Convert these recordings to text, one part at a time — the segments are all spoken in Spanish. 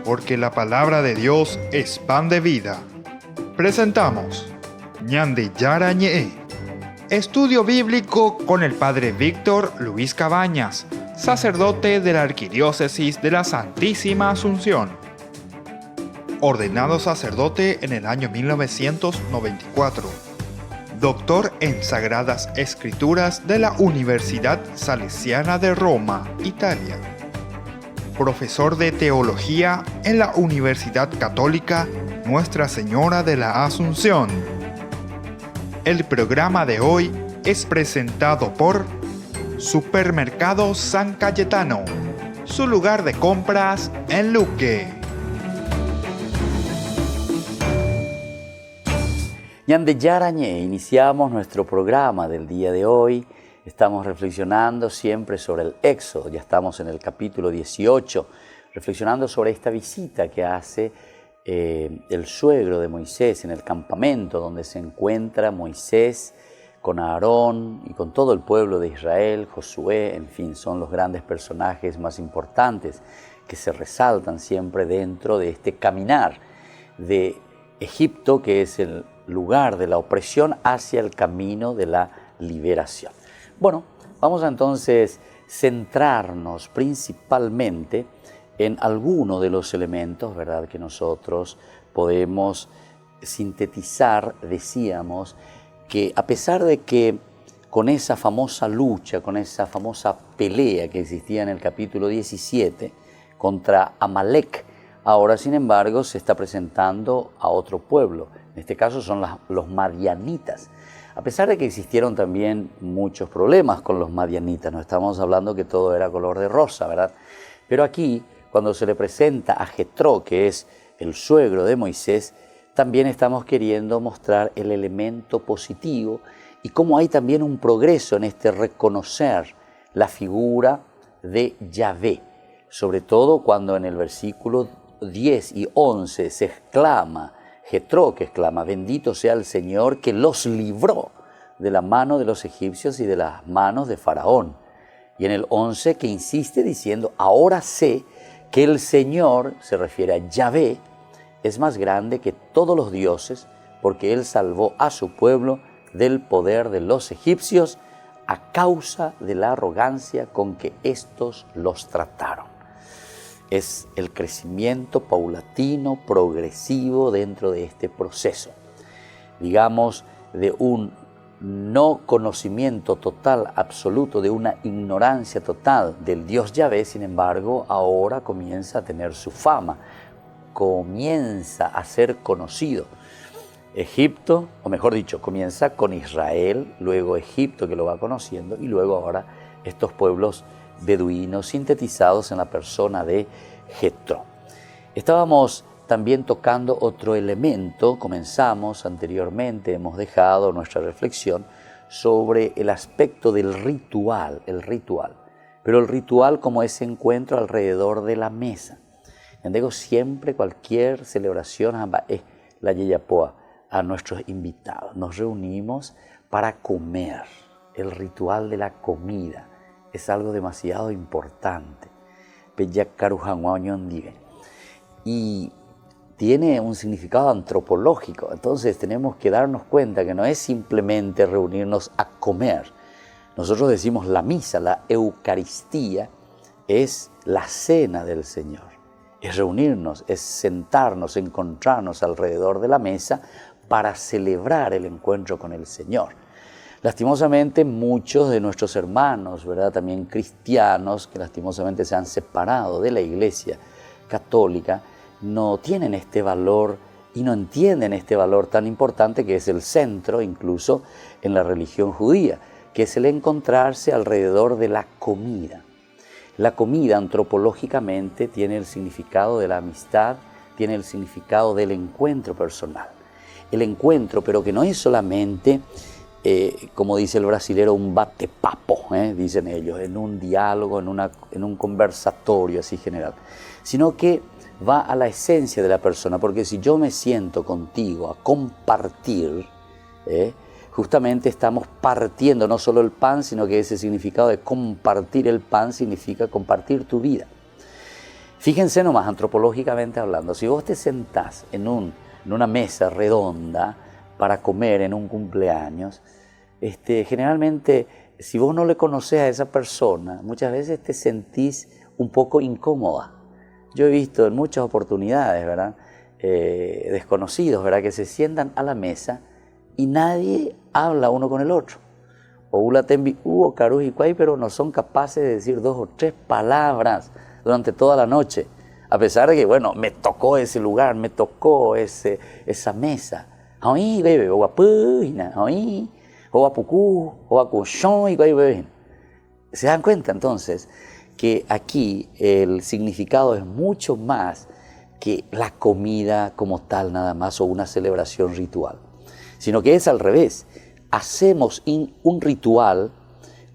Porque la palabra de Dios es pan de vida. Presentamos Ñande Yara Ñe, estudio bíblico con el Padre Víctor Luis Cabañas, sacerdote de la Arquidiócesis de la Santísima Asunción. Ordenado sacerdote en el año 1994. Doctor en Sagradas Escrituras de la Universidad Salesiana de Roma, Italia. Profesor de Teología en la Universidad Católica Nuestra Señora de la Asunción. El programa de hoy es presentado por Supermercado San Cayetano, su lugar de compras en Luque. Ñande Yarañé, iniciamos nuestro programa del día de hoy. Estamos reflexionando siempre sobre el Éxodo, ya estamos en el capítulo 18, reflexionando sobre esta visita que hace el suegro de Moisés en el campamento donde se encuentra Moisés con Aarón y con todo el pueblo de Israel, Josué, en fin, son los grandes personajes más importantes que se resaltan siempre dentro de este caminar de Egipto, que es el lugar de la opresión, hacia el camino de la liberación. Bueno, vamos a entonces centrarnos principalmente en alguno de los elementos, ¿verdad?, que nosotros podemos sintetizar. Decíamos que a pesar de que con esa famosa lucha, con esa famosa pelea que existía en el capítulo 17 contra Amalek, ahora sin embargo se está presentando a otro pueblo, en este caso son los madianitas. A pesar de que existieron también muchos problemas con los madianitas, no estamos hablando que todo era color de rosa, ¿verdad? Pero aquí, cuando se le presenta a Jetro, que es el suegro de Moisés, también estamos queriendo mostrar el elemento positivo y cómo hay también un progreso en este reconocer la figura de Yahvé, sobre todo cuando en el versículo 10 y 11 se exclama, Jetro, que exclama, bendito sea el Señor que los libró de la mano de los egipcios y de las manos de Faraón. Y en el 11 que insiste diciendo, ahora sé que el Señor, se refiere a Yahvé, es más grande que todos los dioses, porque Él salvó a su pueblo del poder de los egipcios a causa de la arrogancia con que éstos los trataron. Es el crecimiento paulatino, progresivo dentro de este proceso, digamos, de un no conocimiento total, absoluto, de una ignorancia total del Dios Yahvé. Sin embargo, ahora comienza a tener su fama, comienza a ser conocido. Egipto, o mejor dicho, comienza con Israel, luego Egipto, que lo va conociendo, y luego ahora estos pueblos beduinos sintetizados en la persona de Jetro. Estábamos también tocando otro elemento, comenzamos anteriormente, hemos dejado nuestra reflexión sobre el aspecto del ritual, pero el ritual como ese encuentro alrededor de la mesa. Digo, siempre cualquier celebración la yeyapoa a nuestros invitados, nos reunimos para comer, el ritual de la comida. Es algo demasiado importante. Y tiene un significado antropológico. Entonces tenemos que darnos cuenta que no es simplemente reunirnos a comer. Nosotros decimos la misa, la Eucaristía, es la cena del Señor. Es reunirnos, es sentarnos, encontrarnos alrededor de la mesa para celebrar el encuentro con el Señor. Lastimosamente, muchos de nuestros hermanos, ¿verdad?, también cristianos, que lastimosamente se han separado de la Iglesia Católica, no tienen este valor y no entienden este valor tan importante que es el centro, incluso en la religión judía, que es el encontrarse alrededor de la comida. La comida antropológicamente tiene el significado de la amistad, tiene el significado del encuentro personal. El encuentro, pero que no es solamente como dice el brasilero, un bate-papo, dicen ellos, en un diálogo, en un conversatorio así general, sino que va a la esencia de la persona, porque si yo me siento contigo a compartir, justamente estamos partiendo no solo el pan, sino que ese significado de compartir el pan significa compartir tu vida. Fíjense nomás, antropológicamente hablando, si vos te sentás en una mesa redonda para comer en un cumpleaños, generalmente, si vos no le conocés a esa persona, muchas veces te sentís un poco incómoda. Yo he visto en muchas oportunidades, ¿verdad? Desconocidos, ¿verdad? Que se sientan a la mesa y nadie habla uno con el otro. O ulatembi hubo carus y cuay, pero no son capaces de decir 2 o 3 palabras durante toda la noche. A pesar de que, bueno, me tocó ese lugar, me tocó esa mesa. Ahí, bebé, o apuina, ahí, o apucú, o acuchón y cuay, bebé. ¿Se dan cuenta entonces que aquí el significado es mucho más que la comida como tal nada más o una celebración ritual, sino que es al revés? Hacemos un ritual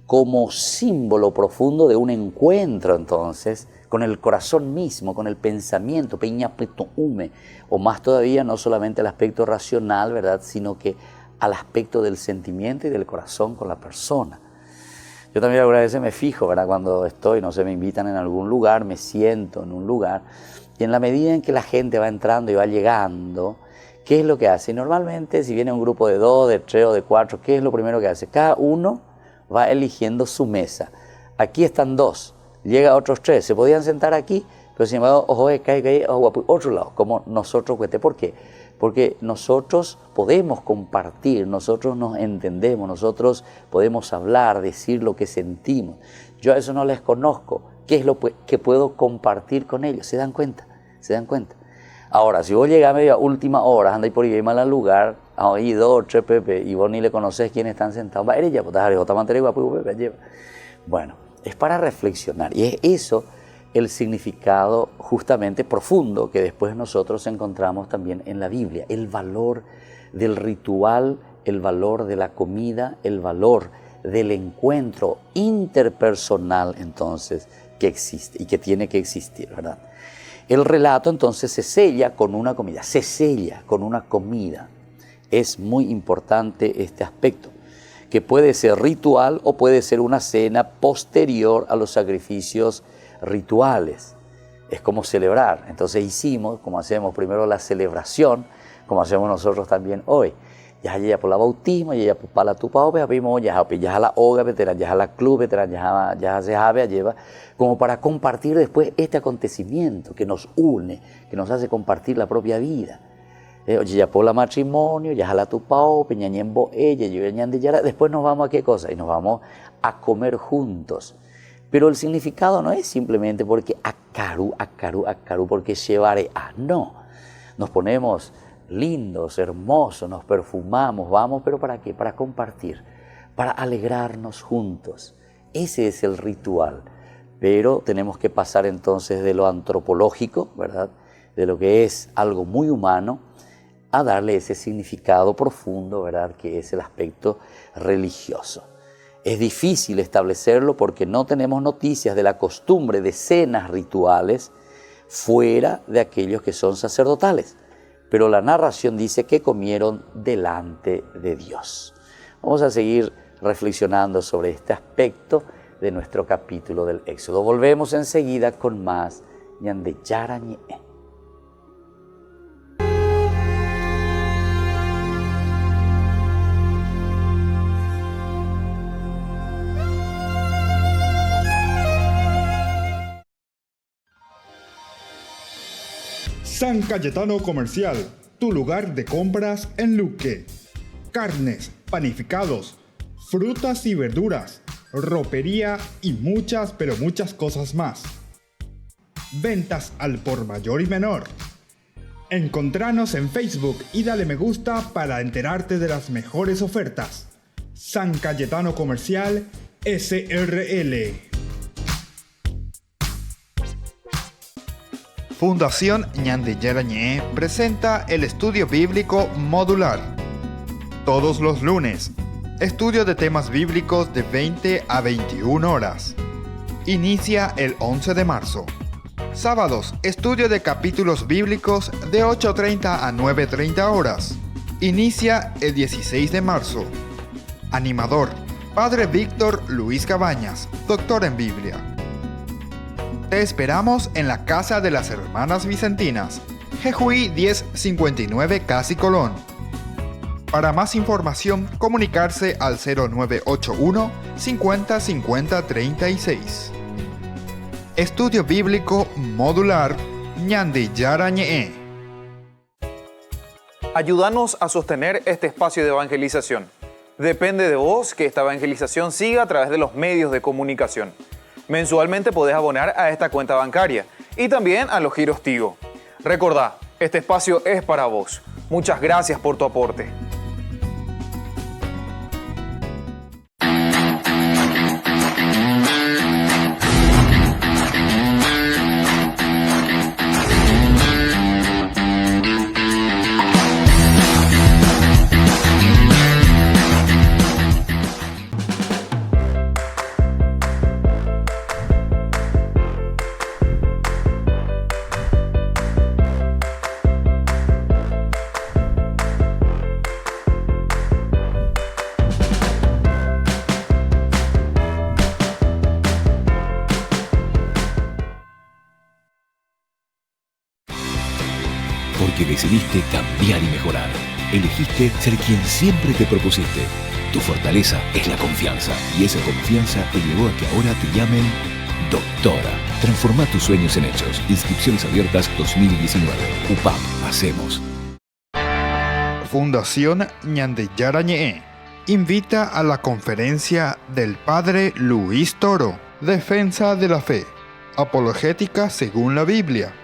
como símbolo profundo de un encuentro entonces con el corazón mismo, con el pensamiento, o más todavía no solamente el aspecto racional, ¿verdad?, sino que al aspecto del sentimiento y del corazón con la persona. Yo también algunas veces me fijo, ¿verdad?, cuando estoy, no sé, me invitan en algún lugar, me siento en un lugar, y en la medida en que la gente va entrando y va llegando, ¿qué es lo que hace? Y normalmente, si viene un grupo de 2, de 3 o de 4, ¿qué es lo primero que hace? Cada uno va eligiendo su mesa. Aquí están 2, llega otros 3, se podían sentar aquí, pero sin embargo, otro lado, como nosotros. ¿Por qué? Porque nosotros podemos compartir, nosotros nos entendemos, nosotros podemos hablar, decir lo que sentimos. Yo a eso no les conozco. ¿Qué es lo que puedo compartir con ellos? ¿Se dan cuenta? ¿Se dan cuenta? Ahora, si vos llegás a media última hora, andáis por ahí mal al lugar, ahí 2 o 3 pepe, y vos ni le conocés quiénes están sentados, va, eres ya, pues bueno, es para reflexionar, y es eso el significado justamente profundo que después nosotros encontramos también en la Biblia, el valor del ritual, el valor de la comida, el valor del encuentro interpersonal entonces que existe y que tiene que existir, ¿verdad? El relato entonces se sella con una comida, se sella con una comida. Es muy importante este aspecto, que puede ser ritual o puede ser una cena posterior a los sacrificios rituales. Es como celebrar. Entonces hicimos, como hacemos primero la celebración, como hacemos nosotros también hoy. Ya por la bautismo, ya por la tupao, ya la hoga veterana, ya la club veterana, ya se jabe, lleva, como para compartir después este acontecimiento que nos une, que nos hace compartir la propia vida. Ya por la matrimonio, ya la tupao, peñañembo ella, yo después nos vamos a qué cosa, y nos vamos a comer juntos. Pero el significado no es simplemente porque acaru, porque llevaré a, no. Nos ponemos lindos, hermosos, nos perfumamos, vamos, pero ¿para qué? Para compartir, para alegrarnos juntos. Ese es el ritual. Pero tenemos que pasar entonces de lo antropológico, ¿verdad?, de lo que es algo muy humano, a darle ese significado profundo, ¿verdad?, que es el aspecto religioso. Es difícil establecerlo porque no tenemos noticias de la costumbre de cenas rituales fuera de aquellos que son sacerdotales. Pero la narración dice que comieron delante de Dios. Vamos a seguir reflexionando sobre este aspecto de nuestro capítulo del Éxodo. Volvemos enseguida con más Ñande Yarañe. San Cayetano Comercial, tu lugar de compras en Luque. Carnes, panificados, frutas y verduras, ropería y muchas, pero muchas cosas más. Ventas al por mayor y menor. Encontranos en Facebook y dale me gusta para enterarte de las mejores ofertas. San Cayetano Comercial, SRL. Fundación Ñande Yarañé presenta el estudio bíblico modular. Todos los lunes, estudio de temas bíblicos de 20 a 21 horas. Inicia el 11 de marzo. Sábados, estudio de capítulos bíblicos de 8:30 a 9:30 horas. Inicia el 16 de marzo. Animador, Padre Víctor Luis Cabañas, doctor en Biblia. Te esperamos en la Casa de las Hermanas Vicentinas, Jejuí 1059 Casi Colón. Para más información, comunicarse al 0981 50 50 36. Estudio Bíblico Modular Ñandi Yarañe. Ayúdanos a sostener este espacio de evangelización. Depende de vos que esta evangelización siga a través de los medios de comunicación. Mensualmente podés abonar a esta cuenta bancaria y también a los giros Tigo. Recordá, este espacio es para vos. Muchas gracias por tu aporte. Porque decidiste cambiar y mejorar. Elegiste ser quien siempre te propusiste. Tu fortaleza es la confianza. Y esa confianza te llevó a que ahora te llamen Doctora. Transforma tus sueños en hechos. Inscripciones abiertas 2019. UPAP. Hacemos. Fundación Ñandi Yarañe invita a la conferencia del Padre Luis Toro, Defensa de la Fe, Apologética según la Biblia.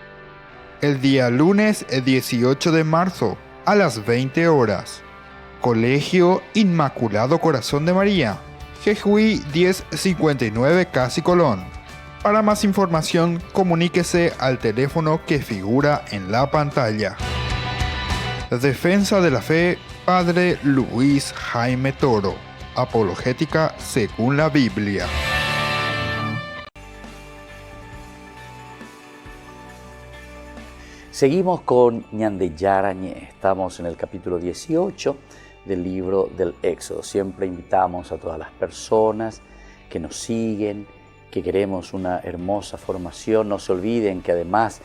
El día lunes 18 de marzo a las 20 horas. Colegio Inmaculado Corazón de María, Jejuí 1059 Casi Colón. Para más información, comuníquese al teléfono que figura en la pantalla. Defensa de la Fe, Padre Luis Jaime Toro, Apologética según la Biblia. Seguimos con Ñandi Yarañe. Estamos en el capítulo 18 del libro del Éxodo. Siempre invitamos a todas las personas que nos siguen, que queremos una hermosa formación. No se olviden que además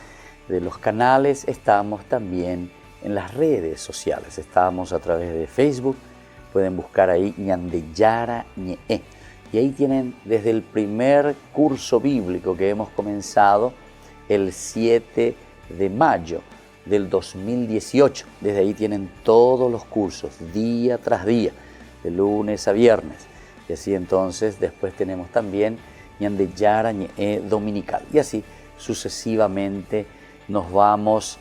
de los canales estamos también en las redes sociales. Estamos a través de Facebook. Pueden buscar ahí Ñandi Yarañe. Y ahí tienen desde el primer curso bíblico que hemos comenzado el 7 de mayo del 2018. Desde ahí tienen todos los cursos, día tras día, de lunes a viernes. Y así entonces después tenemos también Ñandi Yarañe dominical. Y así sucesivamente nos vamos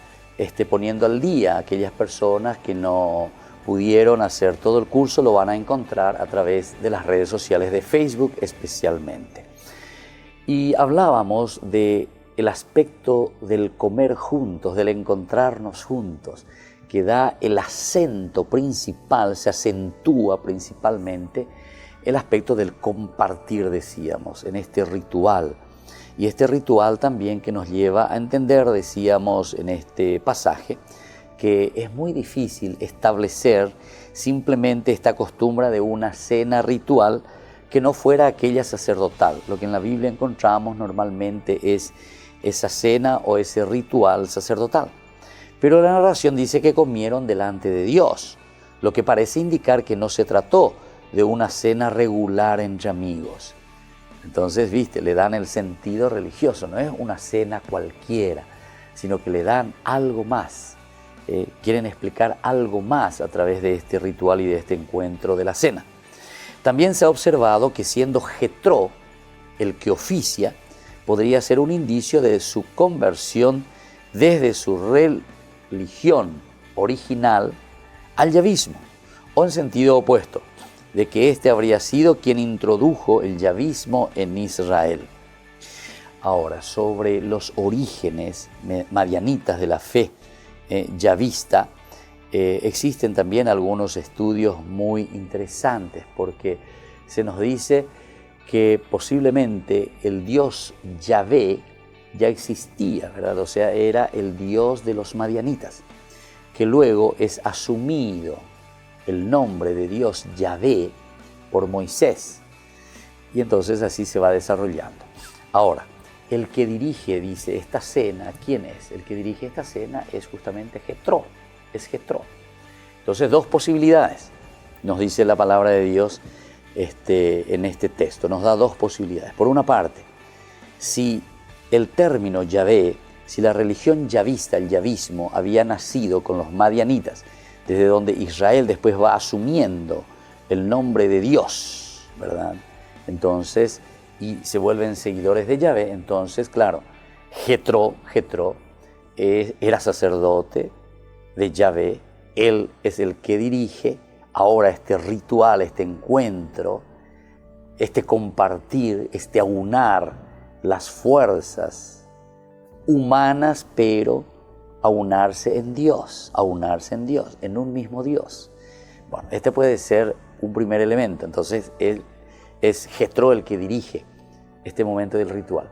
poniendo al día. Aquellas personas que no pudieron hacer todo el curso lo van a encontrar a través de las redes sociales de Facebook especialmente. Y hablábamos de el aspecto del comer juntos, del encontrarnos juntos, que da el acento principal, se acentúa principalmente el aspecto del compartir, decíamos, en este ritual. Y este ritual también que nos lleva a entender, decíamos en este pasaje, que es muy difícil establecer simplemente esta costumbre de una cena ritual que no fuera aquella sacerdotal. Lo que en la Biblia encontramos normalmente es esa cena o ese ritual sacerdotal. Pero la narración dice que comieron delante de Dios, lo que parece indicar que no se trató de una cena regular entre amigos. Entonces, viste, le dan el sentido religioso, no es una cena cualquiera, sino que le dan algo más. Quieren explicar algo más a través de este ritual y de este encuentro de la cena. También se ha observado que siendo Jetró el que oficia, podría ser un indicio de su conversión desde su religión original al yavismo, o en sentido opuesto, de que éste habría sido quien introdujo el yavismo en Israel. Ahora, sobre los orígenes madianitas de la fe yavista, existen también algunos estudios muy interesantes, porque se nos dice que posiblemente el dios Yahvé ya existía, ¿verdad? O sea, era el dios de los madianitas, que luego es asumido el nombre de Dios Yahvé por Moisés. Y entonces así se va desarrollando. Ahora, el que dirige, dice, esta cena, ¿quién es? El que dirige esta cena es justamente Jetró, es Jetró. Entonces, dos posibilidades, nos dice la palabra de Dios en este texto, nos da dos posibilidades. Por una parte, si el término Yahvé, si la religión yavista, el yavismo, había nacido con los madianitas, desde donde Israel después va asumiendo el nombre de Dios, ¿verdad? Entonces, y se vuelven seguidores de Yahvé, entonces, claro, Jetró era sacerdote de Yahvé, él es el que dirige ahora este ritual, este encuentro, este compartir, este aunar las fuerzas humanas, pero aunarse en Dios, en un mismo Dios. Bueno, este puede ser un primer elemento. Entonces, es Jetró el que dirige este momento del ritual.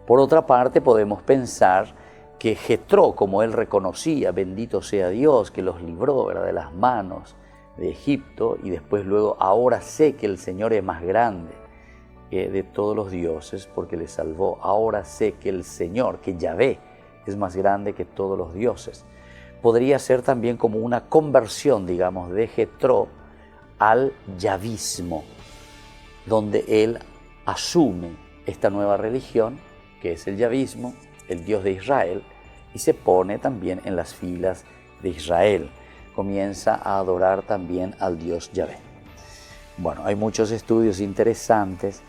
Por otra parte, podemos pensar que Jetró, como él reconocía, bendito sea Dios, que los libró, ¿verdad?, de las manos de Egipto, y después luego, ahora sé que el Señor es más grande de todos los dioses porque le salvó. Ahora sé que el Señor, que Yahvé, es más grande que todos los dioses. Podría ser también como una conversión, digamos, de Jetró al yavismo, donde él asume esta nueva religión, que es el yavismo, el Dios de Israel, y se pone también en las filas de Israel. Comienza a adorar también al Dios Yahvé. Bueno, hay muchos estudios interesantes,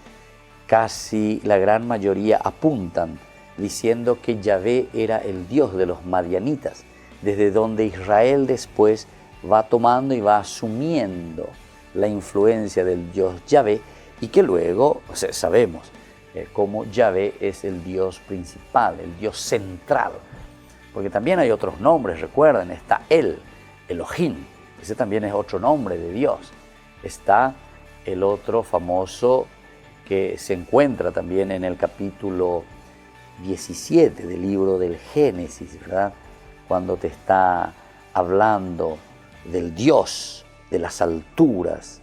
casi la gran mayoría apuntan diciendo que Yahvé era el Dios de los madianitas, desde donde Israel después va tomando y va asumiendo la influencia del Dios Yahvé, y que luego sabemos cómo Yahvé es el Dios principal, el Dios central, porque también hay otros nombres, recuerden, está Elohim, ese también es otro nombre de Dios. Está el otro famoso que se encuentra también en el capítulo 17 del libro del Génesis, ¿verdad? Cuando te está hablando del Dios de las alturas,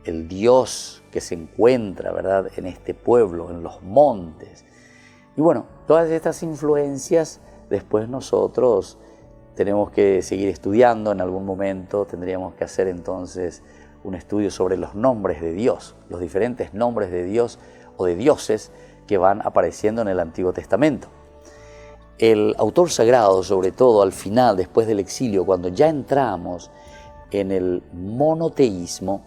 el Dios que se encuentra, ¿verdad?, en este pueblo, en los montes. Y bueno, todas estas influencias después nosotros tenemos que seguir estudiando. En algún momento tendríamos que hacer entonces un estudio sobre los nombres de Dios, los diferentes nombres de Dios o de dioses que van apareciendo en el Antiguo Testamento. El autor sagrado, sobre todo al final, después del exilio, cuando ya entramos en el monoteísmo,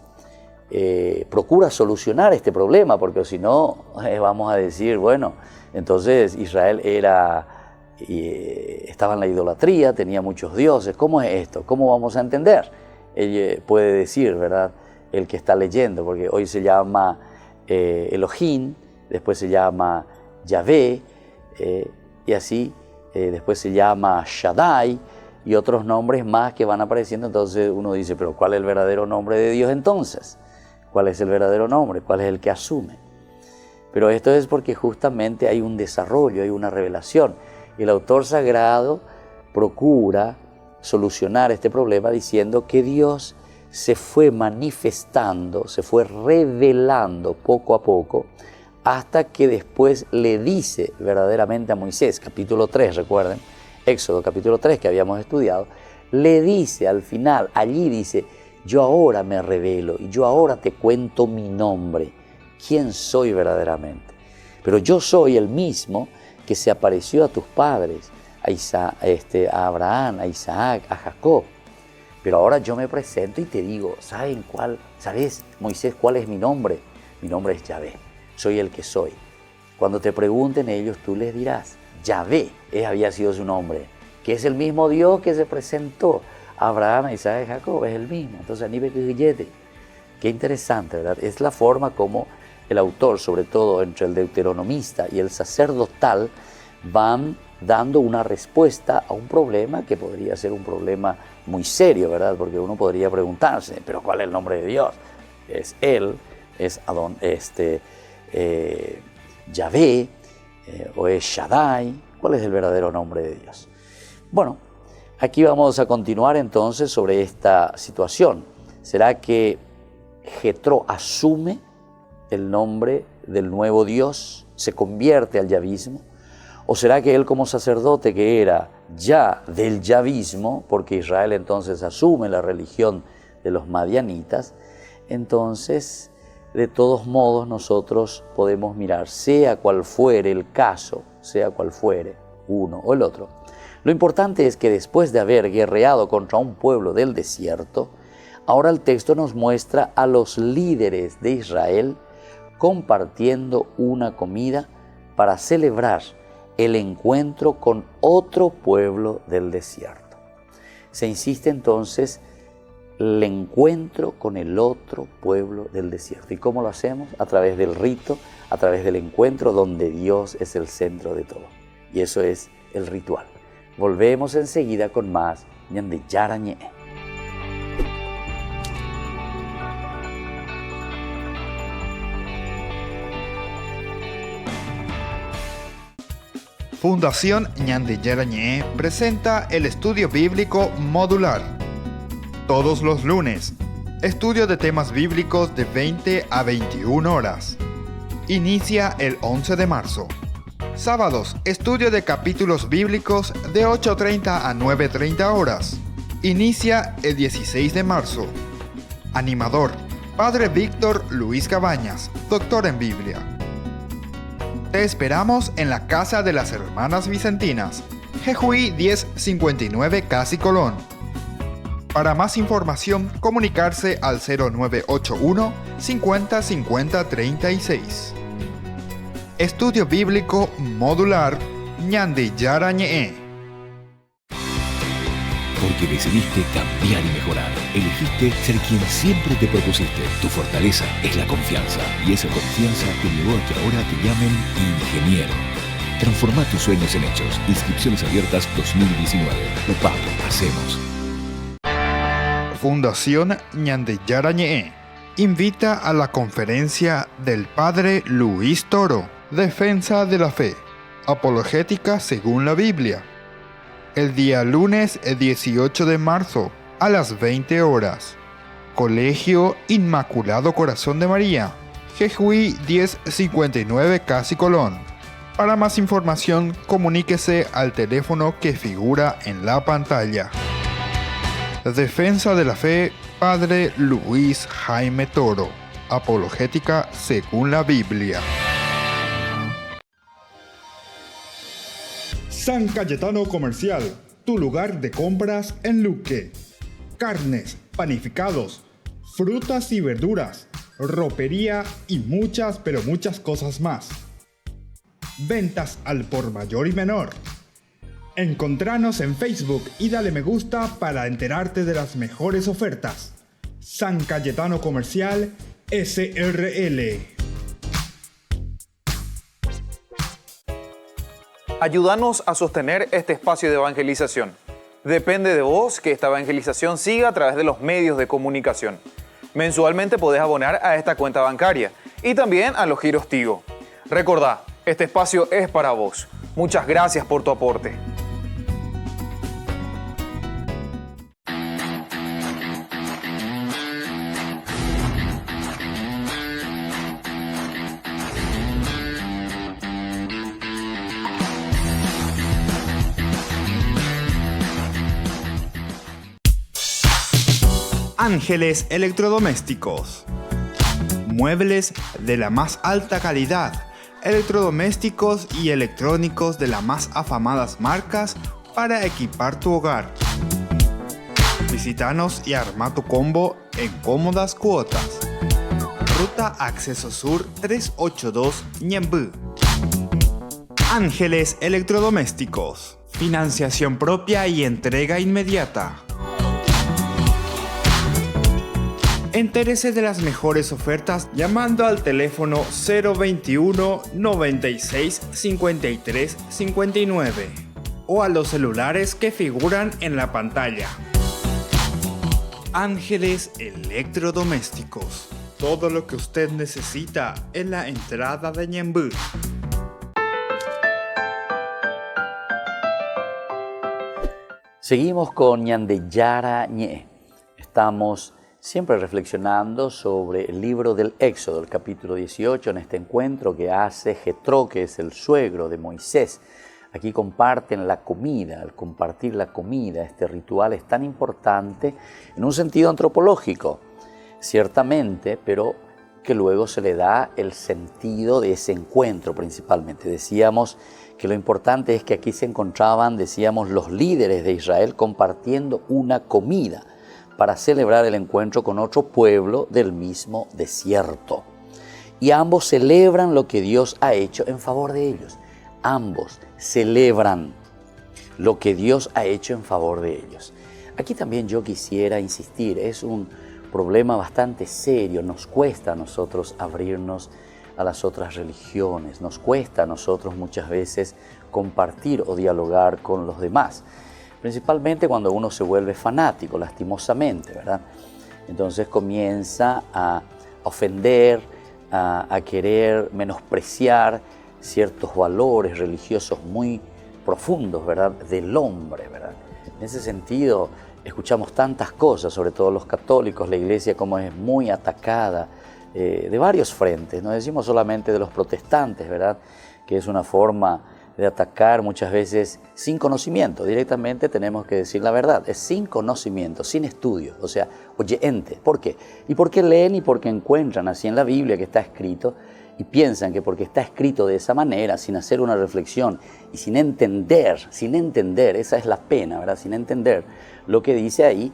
procura solucionar este problema, porque si no vamos a decir, bueno, entonces Israel estaba en la idolatría, tenía muchos dioses. ¿Cómo es esto? ¿Cómo vamos a entender? Él puede decir, ¿verdad?, el que está leyendo, porque hoy se llama Elohim, después se llama Yahvé, y así después se llama Shaddai, y otros nombres más que van apareciendo. Entonces uno dice, pero ¿cuál es el verdadero nombre de Dios entonces? ¿Cuál es el verdadero nombre? ¿Cuál es el que asume? Pero esto es porque justamente hay un desarrollo, hay una revelación. El autor sagrado procura solucionar este problema diciendo que Dios se fue manifestando, se fue revelando poco a poco, hasta que después le dice verdaderamente a Moisés, capítulo 3, recuerden, Éxodo capítulo 3 que habíamos estudiado, le dice al final, allí dice, yo ahora me revelo y yo ahora te cuento mi nombre, quién soy verdaderamente. Pero yo soy el mismo que se apareció a tus padres, a Abraham, a Isaac, a Jacob. Pero ahora yo me presento y te digo, ¿sabes, Moisés, cuál es mi nombre? Mi nombre es Yahvé, soy el que soy. Cuando te pregunten ellos, tú les dirás, Yahvé había sido su nombre, que es el mismo Dios que se presentó a Abraham, a Isaac y a Jacob, es el mismo. Entonces, qué interesante, ¿verdad? Es la forma como el autor, sobre todo entre el deuteronomista y el sacerdotal, van dando una respuesta a un problema que podría ser un problema muy serio, ¿verdad? Porque uno podría preguntarse, ¿pero cuál es el nombre de Dios? ¿Es Él? ¿Es Yahvé? ¿O es Shaddai? ¿Cuál es el verdadero nombre de Dios? Bueno, aquí vamos a continuar entonces sobre esta situación. ¿Será que Jetró asume el nombre del nuevo Dios, se convierte al yavismo? ¿O será que él como sacerdote que era ya del yavismo, porque Israel entonces asume la religión de los madianitas, entonces de todos modos nosotros podemos mirar, sea cual fuere el caso, sea cual fuere uno o el otro. Lo importante es que después de haber guerreado contra un pueblo del desierto, ahora el texto nos muestra a los líderes de Israel compartiendo una comida para celebrar el encuentro con otro pueblo del desierto. Se insiste entonces el encuentro con el otro pueblo del desierto. ¿Y cómo lo hacemos? A través del rito, a través del encuentro donde Dios es el centro de todo. Y eso es el ritual. Volvemos enseguida con más Ñande Yarañe. Fundación Ñande Yarañé presenta el estudio bíblico modular. Todos los lunes, estudio de temas bíblicos de 20 a 21 horas. Inicia el 11 de marzo. Sábados, estudio de capítulos bíblicos de 8:30 a 9:30 horas. Inicia el 16 de marzo. Animador, Padre Víctor Luis Cabañas, doctor en Biblia. Te esperamos en la Casa de las Hermanas Vicentinas, Jejuí 1059 Casi Colón. Para más información, comunicarse al 0981 50 50 36. Estudio Bíblico Modular Ñande Yarañe. Porque decidiste cambiar y mejorar. Elegiste ser quien siempre te propusiste. Tu fortaleza es la confianza. Y esa confianza te llevó a que ahora te llamen ingeniero. Transforma tus sueños en hechos. Inscripciones abiertas 2019. UPAP, hacemos. Fundación Ñande Yarañe invita a la conferencia del Padre Luis Toro, Defensa de la Fe, Apologética según la Biblia. El día lunes 18 de marzo a las 20 horas. Colegio Inmaculado Corazón de María, Jejuí 1059 Casi Colón. Para más información, comuníquese al teléfono que figura en la pantalla. Defensa de la Fe, Padre Luis Jaime Toro, Apologética según la Biblia. San Cayetano Comercial, tu lugar de compras en Luque. Carnes, panificados, frutas y verduras, ropería y muchas, pero muchas cosas más. Ventas al por mayor y menor. Encontranos en Facebook y dale me gusta para enterarte de las mejores ofertas. San Cayetano Comercial, SRL. Ayúdanos a sostener este espacio de evangelización. Depende de vos que esta evangelización siga a través de los medios de comunicación. Mensualmente podés abonar a esta cuenta bancaria y también a los giros Tigo. Recordá, este espacio es para vos. Muchas gracias por tu aporte. Ángeles Electrodomésticos. Muebles de la más alta calidad, electrodomésticos y electrónicos de las más afamadas marcas para equipar tu hogar. Visítanos y arma tu combo en cómodas cuotas. Ruta Acceso Sur 382 Ñembú. Ángeles Electrodomésticos. Financiación propia y entrega inmediata. Entérese de las mejores ofertas llamando al teléfono 021 96 53 59 o a los celulares que figuran en la pantalla. Ángeles Electrodomésticos. Todo lo que usted necesita en la entrada de Ñembú. Seguimos con Ñande Yarañe. Estamos siempre reflexionando sobre el libro del Éxodo, el capítulo 18, en este encuentro que hace Jetro, que es el suegro de Moisés, Aquí comparten la comida. Al compartir la comida, este ritual es tan importante en un sentido antropológico, ciertamente, pero que luego se le da el sentido de ese encuentro principalmente. Decíamos que lo importante es que aquí se encontraban, decíamos, los líderes de Israel compartiendo una comida para celebrar el encuentro con otro pueblo del mismo desierto. Y ambos celebran lo que Dios ha hecho en favor de ellos. Ambos celebran lo que Dios ha hecho en favor de ellos. Aquí también yo quisiera insistir, es un problema bastante serio. Nos cuesta a nosotros abrirnos a las otras religiones, nos cuesta a nosotros muchas veces compartir o dialogar con los demás, principalmente cuando uno se vuelve fanático, lastimosamente, ¿verdad? Entonces comienza a ofender, a querer menospreciar ciertos valores religiosos muy profundos, ¿verdad?, del hombre, ¿verdad? En ese sentido, escuchamos tantas cosas, sobre todo los católicos, la iglesia como es muy atacada de varios frentes, no decimos solamente de los protestantes, ¿verdad?, que es una forma de atacar muchas veces sin conocimiento. Directamente tenemos que decir la verdad, es sin conocimiento, sin estudio, o sea, oyente. ¿Por qué? Y porque leen y porque encuentran así en la Biblia que está escrito y piensan que porque está escrito de esa manera, sin hacer una reflexión y sin entender, esa es la pena, ¿verdad?, sin entender lo que dice ahí,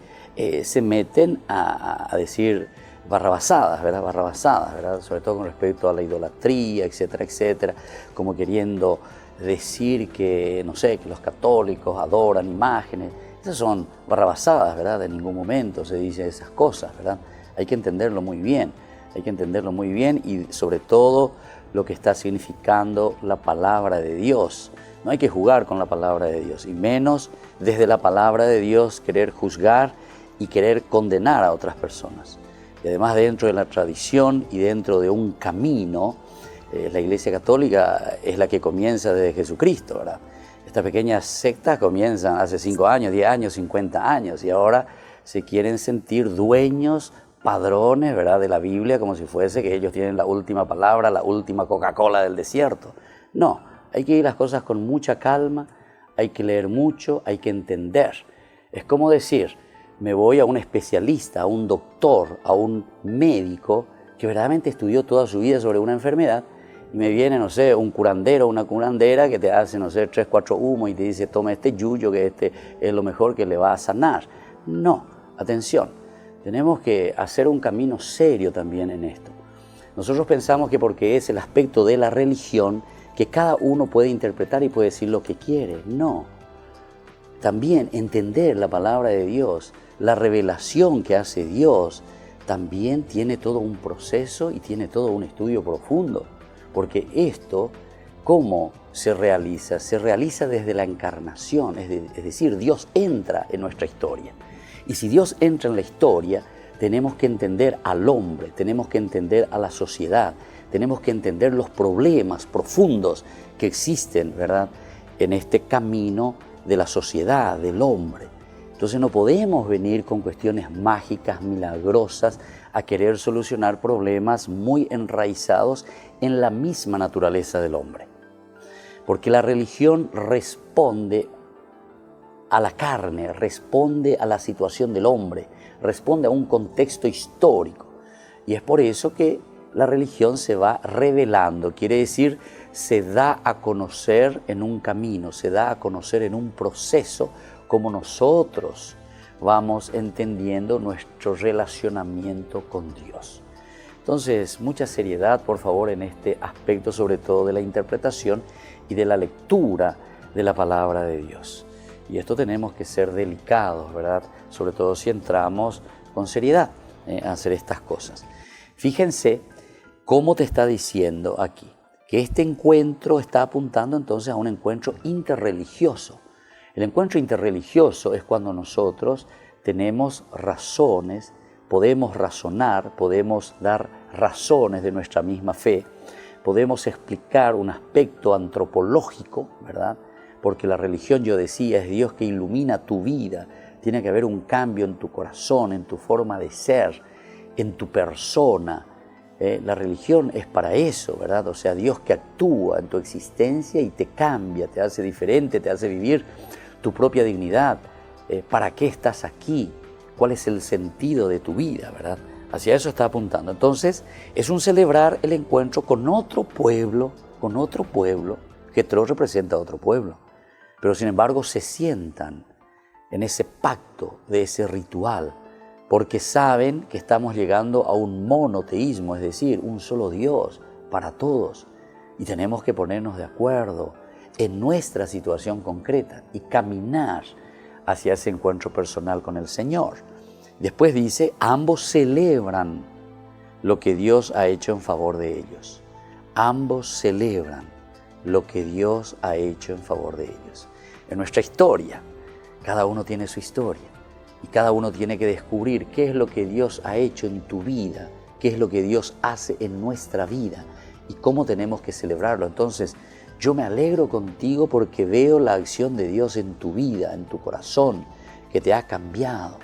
se meten a decir barrabasadas, ¿verdad?, ¿verdad?, sobre todo con respecto a la idolatría, etcétera, etcétera, como queriendo decir que, no sé, que los católicos adoran imágenes. Esas son barrabasadas, ¿verdad? En ningún momento se dice esas cosas, ¿verdad? Hay que entenderlo muy bien, y sobre todo lo que está significando la palabra de Dios. No hay que jugar con la palabra de Dios, y menos desde la palabra de Dios querer juzgar y querer condenar a otras personas. Y además dentro de la tradición y dentro de un camino, la Iglesia Católica es la que comienza desde Jesucristo, ¿verdad? Estas pequeñas sectas comienzan hace 5 años, 10 años, 50 años y ahora se quieren sentir dueños, padrones, ¿verdad?, de la Biblia, como si fuese que ellos tienen la última palabra, la última Coca-Cola del desierto. No, hay que ir las cosas con mucha calma, hay que leer mucho, hay que entender. Es como decir, me voy a un especialista, a un doctor, a un médico que verdaderamente estudió toda su vida sobre una enfermedad, y me viene, no sé, un curandero o una curandera que te hace, no sé, 3, 4 humos y te dice, toma este yuyo que este es lo mejor que le va a sanar. No, atención, tenemos que hacer un camino serio también en esto. Nosotros pensamos que porque es el aspecto de la religión que cada uno puede interpretar y puede decir lo que quiere. No, también entender la palabra de Dios, la revelación que hace Dios, también tiene todo un proceso y tiene todo un estudio profundo. Porque esto, ¿cómo se realiza? Se realiza desde la encarnación, es decir, Dios entra en nuestra historia. Y si Dios entra en la historia, tenemos que entender al hombre, tenemos que entender a la sociedad, tenemos que entender los problemas profundos que existen, ¿verdad?, en este camino de la sociedad, del hombre. Entonces no podemos venir con cuestiones mágicas, milagrosas, a querer solucionar problemas muy enraizados en la misma naturaleza del hombre. Porque la religión responde a la carne, responde a la situación del hombre, responde a un contexto histórico. Y es por eso que la religión se va revelando, quiere decir, se da a conocer en un camino, se da a conocer en un proceso, como nosotros vamos entendiendo nuestro relacionamiento con Dios. Entonces, mucha seriedad, por favor, en este aspecto, sobre todo de la interpretación y de la lectura de la palabra de Dios. Y esto tenemos que ser delicados, ¿verdad? Sobre todo si entramos con seriedad a hacer estas cosas. Fíjense cómo te está diciendo aquí, que este encuentro está apuntando entonces a un encuentro interreligioso. El encuentro interreligioso es cuando nosotros tenemos razones, podemos razonar, podemos dar razones de nuestra misma fe, podemos explicar un aspecto antropológico, ¿verdad? Porque la religión, yo decía, es Dios que ilumina tu vida. Tiene que haber un cambio en tu corazón, en tu forma de ser, en tu persona. La religión es para eso, ¿verdad? O sea, Dios que actúa en tu existencia y te cambia, te hace diferente, te hace vivir tu propia dignidad. ¿Para qué estás aquí? ¿Cuál es el sentido de tu vida, verdad? Hacia eso está apuntando. Entonces, es un celebrar el encuentro con otro pueblo, Jethro representa a otro pueblo, pero sin embargo se sientan en ese pacto de ese ritual, porque saben que estamos llegando a un monoteísmo, es decir, un solo Dios para todos, y tenemos que ponernos de acuerdo en nuestra situación concreta y caminar hacia ese encuentro personal con el Señor. Después dice, ambos celebran lo que Dios ha hecho en favor de ellos. Ambos celebran lo que Dios ha hecho en favor de ellos. En nuestra historia, cada uno tiene su historia y cada uno tiene que descubrir qué es lo que Dios ha hecho en tu vida, qué es lo que Dios hace en nuestra vida y cómo tenemos que celebrarlo. Entonces, yo me alegro contigo porque veo la acción de Dios en tu vida, en tu corazón, que te ha cambiado.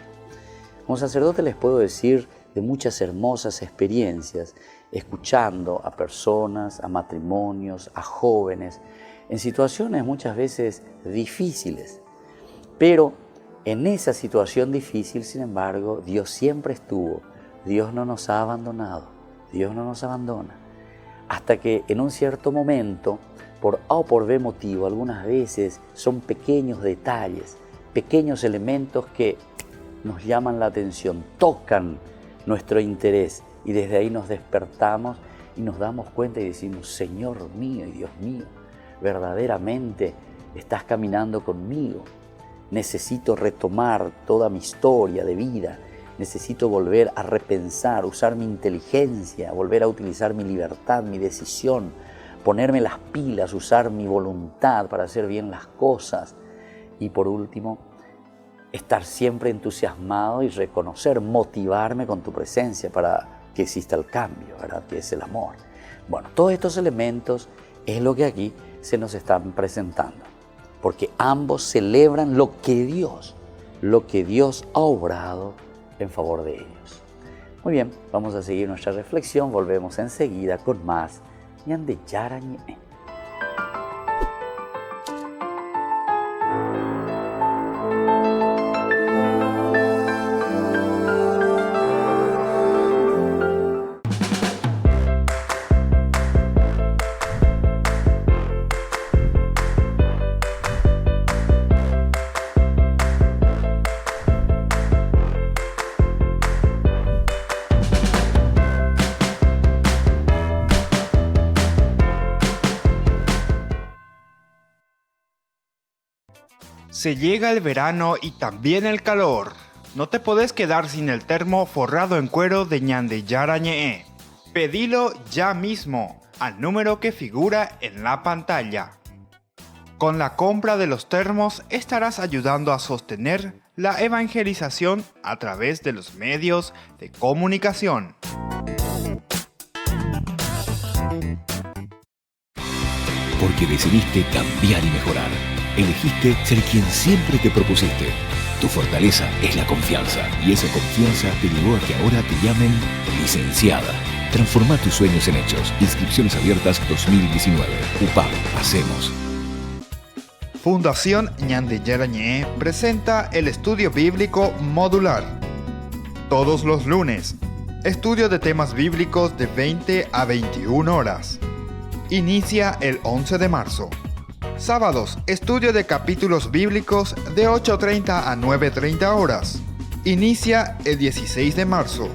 Como sacerdote les puedo decir de muchas hermosas experiencias, escuchando a personas, a matrimonios, a jóvenes, en situaciones muchas veces difíciles. Pero en esa situación difícil, sin embargo, Dios siempre estuvo. Dios no nos ha abandonado, Dios no nos abandona. Hasta que en un cierto momento, por A o por B motivo, algunas veces son pequeños detalles, pequeños elementos que nos llaman la atención, tocan nuestro interés y desde ahí nos despertamos y nos damos cuenta y decimos, Señor mío y Dios mío, verdaderamente estás caminando conmigo. Necesito retomar toda mi historia de vida, necesito volver a repensar, usar mi inteligencia, volver a utilizar mi libertad, mi decisión, ponerme las pilas, usar mi voluntad para hacer bien las cosas. Y por último, estar siempre entusiasmado y reconocer, motivarme con tu presencia para que exista el cambio, ¿verdad? Que es el amor. Bueno, todos estos elementos es lo que aquí se nos están presentando, porque ambos celebran lo que Dios ha obrado en favor de ellos. Muy bien, vamos a seguir nuestra reflexión, volvemos enseguida con más Ñande Yarañe. Se llega el verano y también el calor. No te podés quedar sin el termo forrado en cuero de Ñande Yarañe. Pedilo ya mismo al número que figura en la pantalla. Con la compra de los termos estarás ayudando a sostener la evangelización a través de los medios de comunicación. Porque decidiste cambiar y mejorar. Elegiste ser quien siempre te propusiste. Tu fortaleza es la confianza y esa confianza te llevó a que ahora te llamen licenciada. Transforma tus sueños en hechos. Inscripciones abiertas 2019. UPAP, hacemos. Fundación Ñande Yarañe presenta el estudio bíblico modular. Todos los lunes, estudio de temas bíblicos de 20 a 21 horas. Inicia el 11 de marzo. Sábados, estudio de capítulos bíblicos de 8:30 a 9:30 horas. Inicia el 16 de marzo.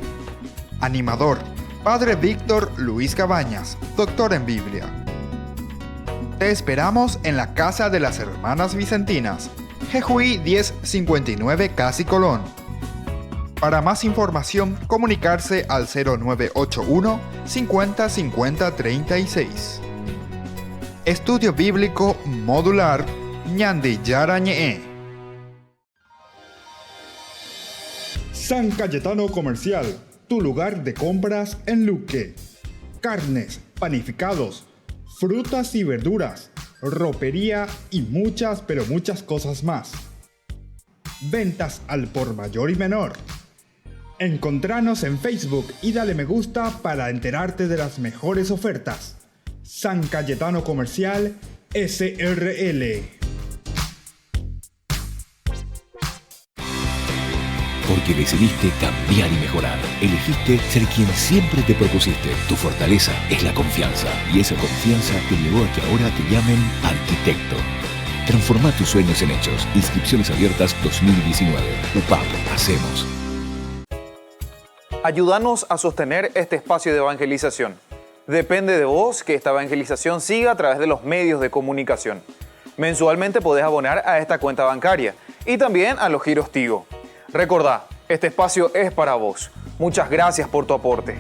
Animador, Padre Víctor Luis Cabañas, doctor en Biblia. Te esperamos en la Casa de las Hermanas Vicentinas, Jejuí 1059 Casi Colón. Para más información, comunicarse al 0981 50 50 36. Estudio Bíblico Modular Ñande Yarañe. San Cayetano Comercial, tu lugar de compras en Luque. Carnes, panificados, frutas y verduras, ropería y muchas, pero muchas cosas más. Ventas al por mayor y menor. Encontranos en Facebook y dale me gusta para enterarte de las mejores ofertas. San Cayetano Comercial SRL. Porque decidiste cambiar y mejorar. Elegiste ser quien siempre te propusiste. Tu fortaleza es la confianza. Y esa confianza te llevó a que ahora te llamen arquitecto. Transforma tus sueños en hechos. Inscripciones abiertas 2019. UPAP. Hacemos. Ayúdanos a sostener este espacio de evangelización. Depende de vos que esta evangelización siga a través de los medios de comunicación. Mensualmente podés abonar a esta cuenta bancaria y también a los giros Tigo. Recordá, este espacio es para vos. Muchas gracias por tu aporte.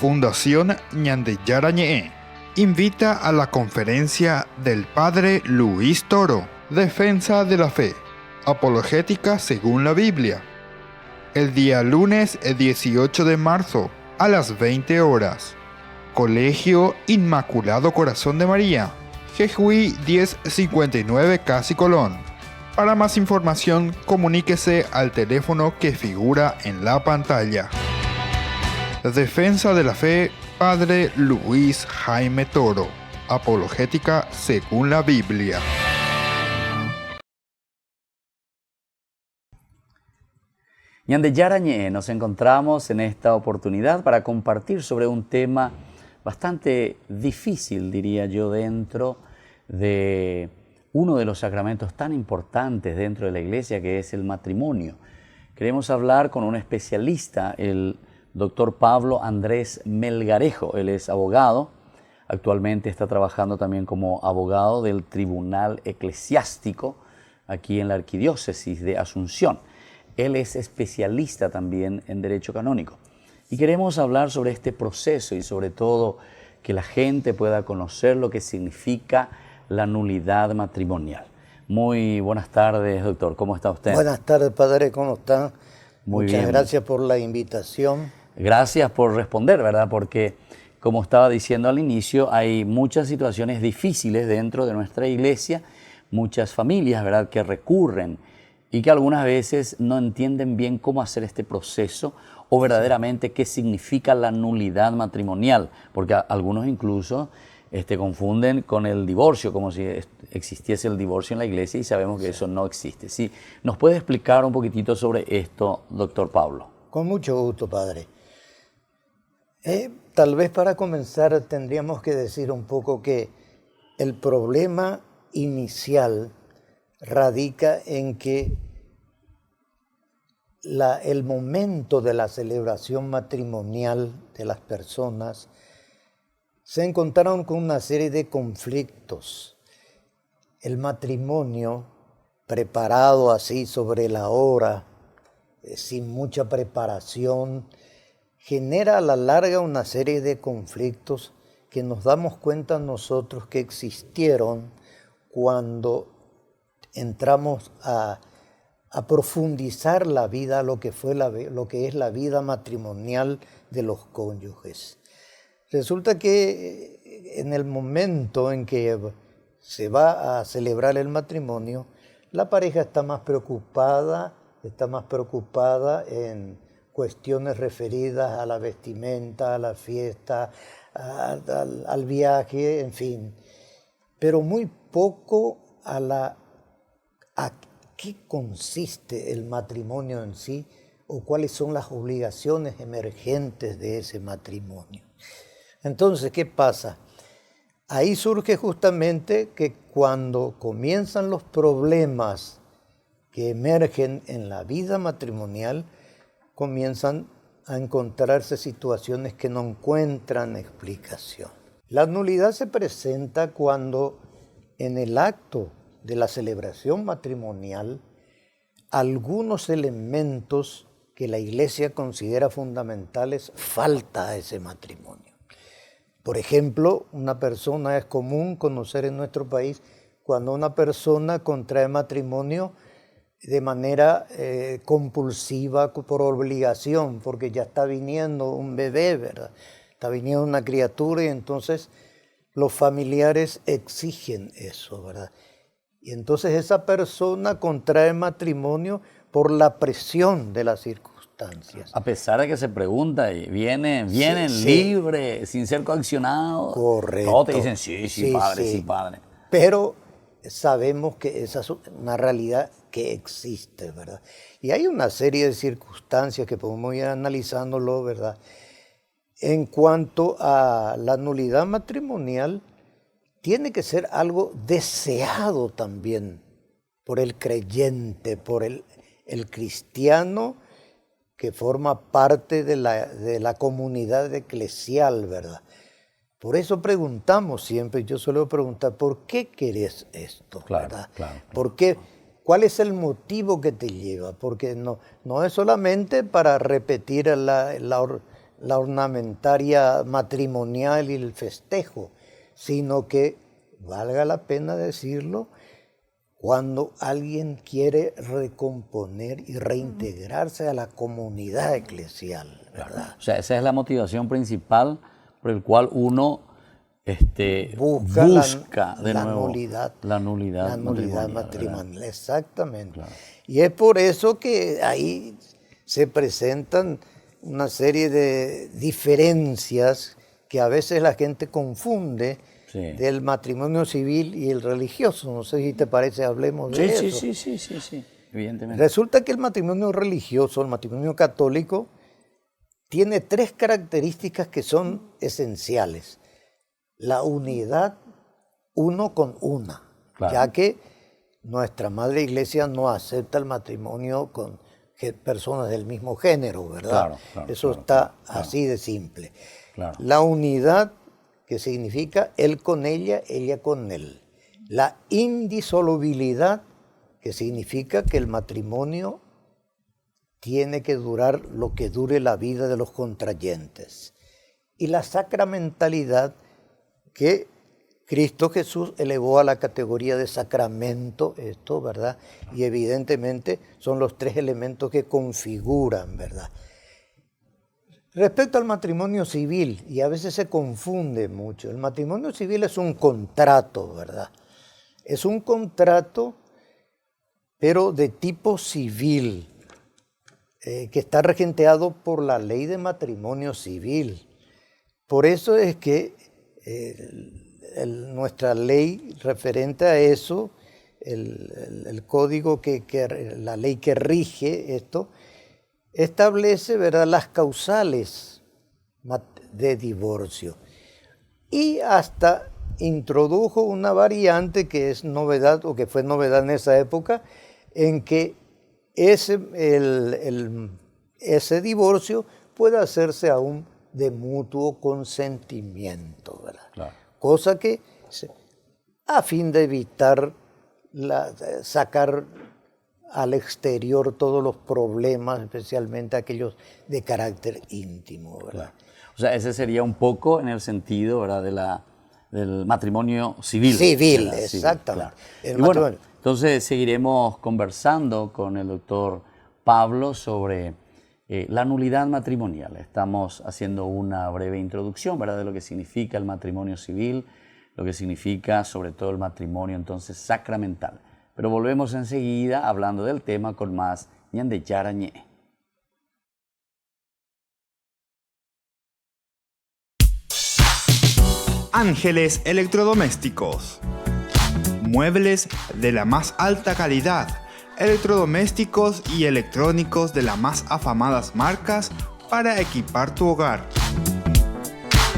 Fundación Ñandeyara Ñe'e invita a la conferencia del Padre Luis Toro, Defensa de la Fe, Apologética según la Biblia, el día lunes 18 de marzo a las 20 horas. Colegio Inmaculado Corazón de María, Jejuí 1059 Casi Colón. Para más información, comuníquese al teléfono que figura en la pantalla. Defensa de la Fe, Padre Luis Jaime Toro, Apologética según la Biblia. Ñandeyara Ñe'e, nos encontramos en esta oportunidad para compartir sobre un tema bastante difícil, diría yo, dentro de uno de los sacramentos tan importantes dentro de la Iglesia, que es el matrimonio. Queremos hablar con un especialista, el doctor Pablo Andrés Melgarejo. Él es abogado, actualmente está trabajando también como abogado del Tribunal Eclesiástico aquí en la Arquidiócesis de Asunción. Él es especialista también en Derecho Canónico. Y queremos hablar sobre este proceso y sobre todo que la gente pueda conocer lo que significa la nulidad matrimonial. Muy buenas tardes, doctor. ¿Cómo está usted? Buenas tardes, padre. ¿Cómo está? Muy Muchas bien. gracias por la invitación. Gracias por responder, ¿verdad? Porque, como estaba diciendo al inicio, hay muchas situaciones difíciles dentro de nuestra iglesia, muchas familias, ¿verdad?, que recurren y que algunas veces no entienden bien cómo hacer este proceso o verdaderamente qué significa la nulidad matrimonial, porque algunos incluso confunden con el divorcio, como si existiese el divorcio en la iglesia, y sabemos que eso no existe. ¿Sí? ¿Nos puede explicar un poquitito sobre esto, doctor Pablo? Con mucho gusto, padre. Tal vez para comenzar tendríamos que decir un poco que el problema inicial radica en que el momento de la celebración matrimonial de las personas se encontraron con una serie de conflictos. El matrimonio, preparado así sobre la hora, sin mucha preparación, genera a la larga una serie de conflictos que nos damos cuenta nosotros que existieron cuando entramos a profundizar la vida, lo que es la vida matrimonial de los cónyuges. Resulta que en el momento en que se va a celebrar el matrimonio, la pareja está más preocupada en cuestiones referidas a la vestimenta, a la fiesta, al viaje, en fin, pero muy poco a qué consiste el matrimonio en sí o cuáles son las obligaciones emergentes de ese matrimonio. Entonces, ¿qué pasa? Ahí surge justamente que cuando comienzan los problemas que emergen en la vida matrimonial, comienzan a encontrarse situaciones que no encuentran explicación. La nulidad se presenta cuando en el acto de la celebración matrimonial algunos elementos que la Iglesia considera fundamentales falta a ese matrimonio. Por ejemplo, es común conocer en nuestro país cuando una persona contrae matrimonio de manera compulsiva, por obligación, porque ya está viniendo un bebé, ¿verdad? Está viniendo una criatura y entonces los familiares exigen eso, ¿verdad? Y entonces esa persona contrae matrimonio por la presión de las circunstancias. A pesar de que se pregunta, y vienen sí. libres, sin ser coaccionados. Correcto. Todos te dicen, sí, padre, sí. sí, padre. Pero sabemos que esa es una realidad que existe, ¿verdad? Y hay una serie de circunstancias que podemos ir analizándolo, ¿verdad? En cuanto a la nulidad matrimonial, tiene que ser algo deseado también por el creyente, por el cristiano que forma parte de la comunidad eclesial, ¿verdad? Por eso preguntamos siempre, yo suelo preguntar, ¿por qué querés esto? ¿Verdad? Claro. ¿Por qué? ¿Cuál es el motivo que te lleva? Porque no es solamente para repetir la ornamentaria matrimonial y el festejo, sino que, valga la pena decirlo, cuando alguien quiere recomponer y reintegrarse a la comunidad eclesial, ¿verdad? Claro. O sea, esa es la motivación principal por el cual uno busca de nuevo la nulidad matrimonial. Exactamente. Claro. Y es por eso que ahí se presentan una serie de diferencias que a veces la gente confunde del matrimonio civil y el religioso. No sé si te parece, hablemos de eso. Sí, evidentemente. Resulta que el matrimonio religioso, el matrimonio católico, tiene 3 características que son esenciales. La unidad uno con una, claro, ya que nuestra Madre Iglesia no acepta el matrimonio con personas del mismo género, ¿verdad? Claro, eso está así de simple. Claro. La unidad, que significa él con ella con él. La indisolubilidad, que significa que el matrimonio tiene que durar lo que dure la vida de los contrayentes. Y la sacramentalidad, que Cristo Jesús elevó a la categoría de sacramento, esto, ¿verdad? Y evidentemente son los 3 elementos que configuran, ¿verdad? Respecto al matrimonio civil, y a veces se confunde mucho, el matrimonio civil es un contrato, ¿verdad? Es un contrato, pero de tipo civil, que está regenteado por la ley de matrimonio civil. Por eso es que nuestra ley referente a eso, el código la ley que rige esto, establece, ¿verdad?, las causales de divorcio. Y hasta introdujo una variante que es novedad, o que fue novedad en esa época, en que ese divorcio puede hacerse aún de mutuo consentimiento, ¿verdad? Claro. Cosa que, a fin de evitar sacar al exterior todos los problemas, especialmente aquellos de carácter íntimo, ¿verdad? Claro. O sea, ese sería un poco en el sentido, ¿verdad?, del matrimonio civil. Civil, exactamente. Claro. Y bueno, entonces seguiremos conversando con el doctor Pablo sobre la nulidad matrimonial. Estamos haciendo una breve introducción, ¿verdad?, de lo que significa el matrimonio civil, lo que significa sobre todo el matrimonio entonces sacramental. Pero volvemos enseguida hablando del tema con más Ñande Yarañé. Ángeles Electrodomésticos. Muebles de la más alta calidad, electrodomésticos y electrónicos de las más afamadas marcas para equipar tu hogar.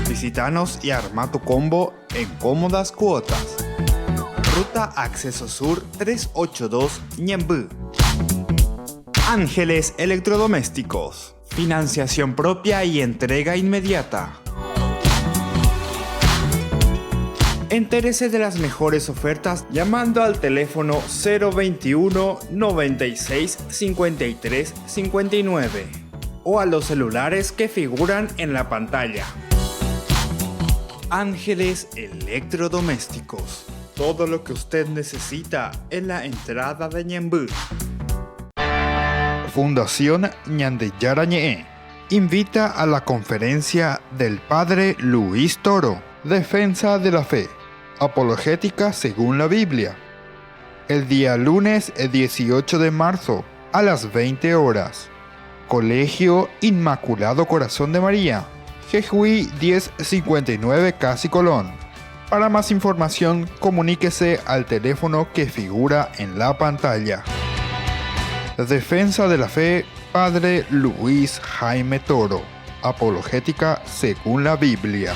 Visítanos y arma tu combo en cómodas cuotas. Ruta Acceso Sur 382 Ñemby. Ángeles Electrodomésticos. Financiación propia y entrega inmediata. Entérese de las mejores ofertas llamando al teléfono 021 96 53 59 o a los celulares que figuran en la pantalla. Ángeles Electrodomésticos. Todo lo que usted necesita en la entrada de Ñemby. Fundación Ñande Yarañé invita a la conferencia del Padre Luis Toro, Defensa de la Fe, Apologética según la Biblia. El día lunes 18 de marzo a las 20 horas. Colegio Inmaculado Corazón de María, Jejuí 1059 Casi Colón. Para más información, comuníquese al teléfono que figura en la pantalla. Defensa de la Fe, Padre Luis Jaime Toro. Apologética según la Biblia.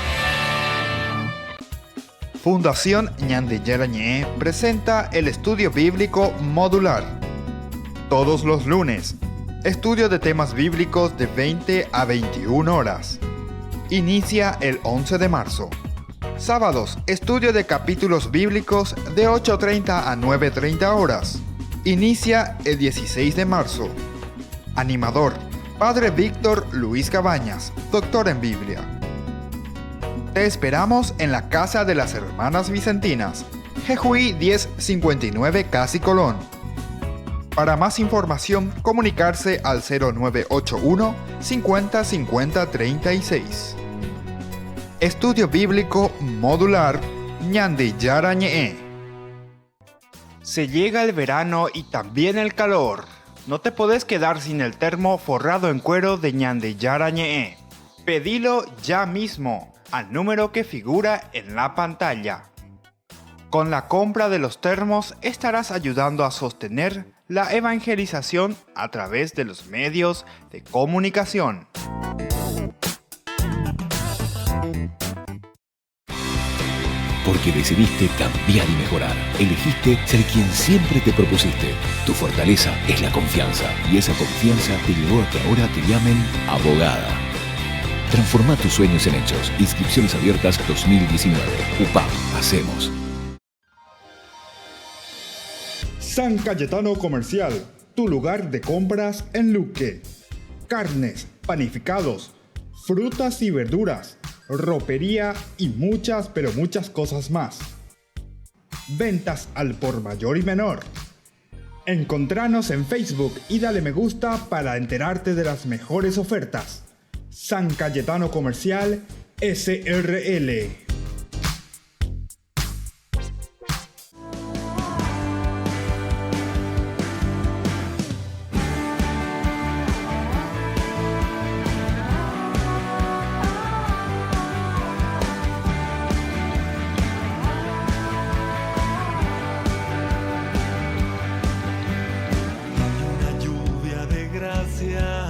Fundación Ñande Yarañé presenta el estudio bíblico modular. Todos los lunes, estudio de temas bíblicos de 20 a 21 horas. Inicia el 11 de marzo. Sábados, estudio de capítulos bíblicos de 8:30 a 9:30 horas. Inicia el 16 de marzo. Animador, Padre Víctor Luis Cabañas, doctor en Biblia. Te esperamos en la Casa de las Hermanas Vicentinas, Jejuí 1059 Casi Colón. Para más información, comunicarse al 0981 50 50 36. Estudio Bíblico Modular Ñande Yarañé. Se llega el verano y también el calor. No te podés quedar sin el termo forrado en cuero de Ñande Yarañé. Pedilo ya mismo al número que figura en la pantalla. Con la compra de los termos estarás ayudando a sostener la evangelización a través de los medios de comunicación. Porque decidiste cambiar y mejorar. Elegiste ser quien siempre te propusiste. Tu fortaleza es la confianza. Y esa confianza te llevó a que ahora te llamen abogada. Transforma tus sueños en hechos. Inscripciones abiertas 2019. UPAP. Hacemos. San Cayetano Comercial, tu lugar de compras en Luque. Carnes, panificados, frutas y verduras, ropería y muchas, pero muchas cosas más. Ventas al por mayor y menor. Encontranos en Facebook y dale me gusta para enterarte de las mejores ofertas. San Cayetano Comercial, SRL.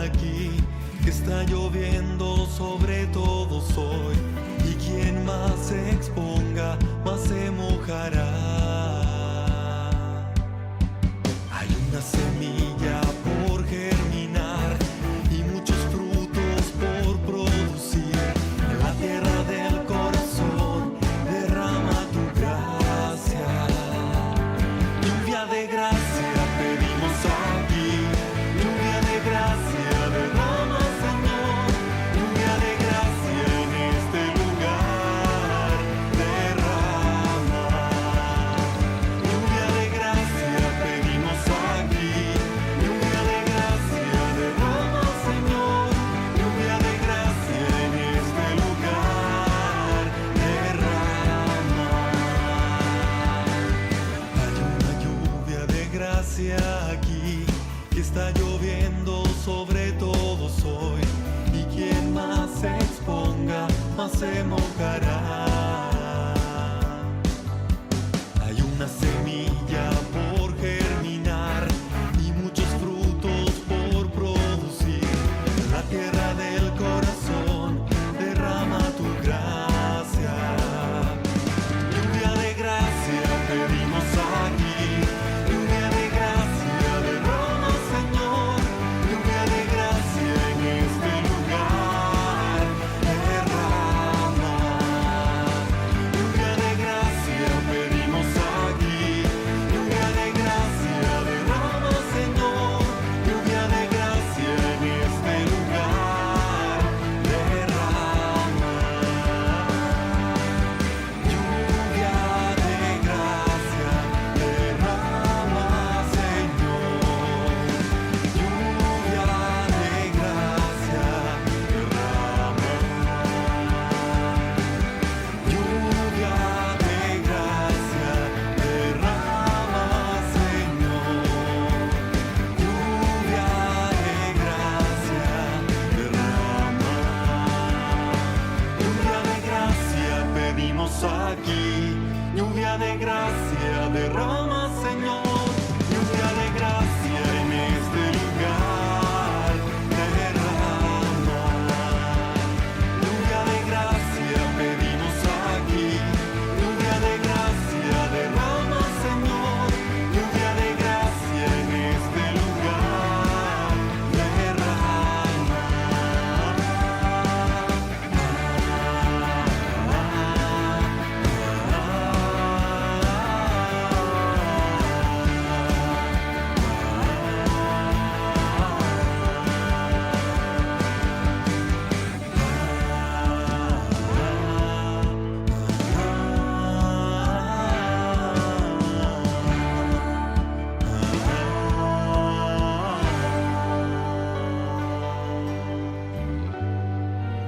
Aquí que está lloviendo sobre todos hoy, y quien más se exponga más se mojará. Hay una semilla por germinar y muchos frutos por producir. En la tierra del corazón derrama tu gracia. Lluvia de gracia pedimos aquí. Lluvia de gracia derrama, Señor. Lluvia de gracia en este lugar derrama. Lluvia de gracia pedimos aquí. Lluvia de gracia derrama, Señor. Lluvia de gracia en este lugar derrama. Hay una lluvia de gracia aquí que está lloviendo sobre todos hoy, y quien más se exponga más se mojará. Hay una semilla por germinar y muchos frutos por producir. En la tierra del corazón derrama tu gracia. Lluvia de gracia pedimos aquí. Lluvia de gracia derrama, Señor. Lluvia de gracia en este lugar derrama.